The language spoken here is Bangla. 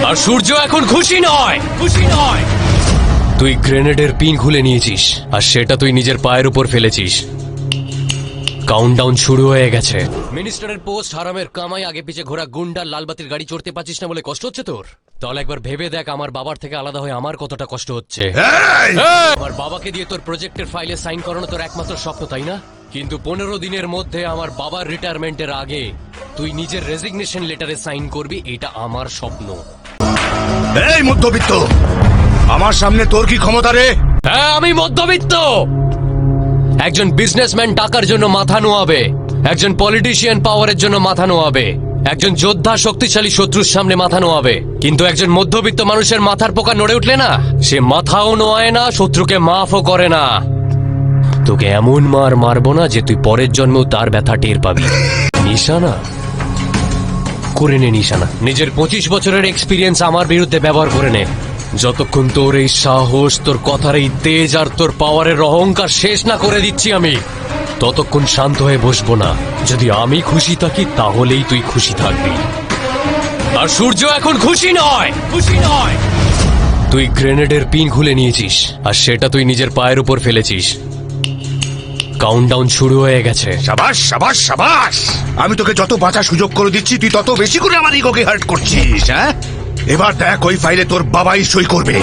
আর সূর্য এখন খুশি নয়, খুশি নয়। তুই গ্রেনেডের পিন খুলে নিয়েছিস আর সেটা তুই নিজের পায়ের উপর ফেলেছিস। কাউন্টডাউন শুরু হয়ে গেছে। মিনিস্টারের পোস্ট, হারামের কামাই, আগে পিছে ঘোরা গুন্ডার, লালবাতির গাড়ি চড়তে পারছিস না বলে কষ্ট হচ্ছে তোর? তাহলে একবার ভেবে দেখ আমার বাবার থেকে আলাদা হয়ে আমার কতটা কষ্ট হচ্ছে। আমার বাবাকে দিয়ে তোর প্রজেক্টের ফাইলে সাইন করানো তোর একমাত্র স্বপ্ন, তাই না? কিন্তু 15 দিনের মধ্যে আমার বাবার রিটায়ারমেন্টের আগে তুই নিজের রেজিগনেশন লেটারে সাইন করবি, এটা আমার স্বপ্ন। এই মধ্যবিত্ত, আমার সামনে তোর কি ক্ষমতা রে? হ্যাঁ, আমি মধ্যবিত্ত। একজন বিজনেসম্যান টাকার জন্য মাথা নোয়াবে, একজন পলিটিশিয়ান পাওয়ারের জন্য মাথা নোয়াবে, একজন যোদ্ধা শক্তিশালী শত্রুর সামনে মাথা নোয়াবে, কিন্তু একজন মধ্যবিত্ত মানুষের মাথার পোকা নড়ে উঠলে না, সে মাথাও নোয়ায় না, শত্রুকে মাফও করে না। তোকে এমন মার মারবো না যে তুই পরের জন্মেও তার ব্যথা টের পাবি। নিশানা করে নে, নিশানা। নিজের 25 বছরের এক্সপিরিয়েন্স আমার বিরুদ্ধে ব্যবহার করে নে। যতক্ষণ তোর এই সাহস, তোর কথার এই তেজ আর তোর পাওয়ারের অহংকার শেষ না করে দিচ্ছি আমি, ততক্ষণ শান্ত হয়ে বসবো না। যদি আমি খুশি থাকি তাহলেই তুই খুশি থাকবি। আর সূর্য এখন খুশি নয়, খুশি নয়। তুই গ্রেনেডের পিন খুলে নিয়েছিস আর সেটা তুই নিজের পায়ের উপর ফেলেছিস। কাউন্টডাউন শুরু হয়ে গেছে। সাবাস সাবাস সাবাস! আমি তোকে যত বাঁচার সুযোগ করে দিচ্ছি তুই তত বেশি করে আমার ইগোকে হার্ট করছিস। হ্যাঁ, এবার দেখ ওই ফাইলে তোর বাবাই সই করবে।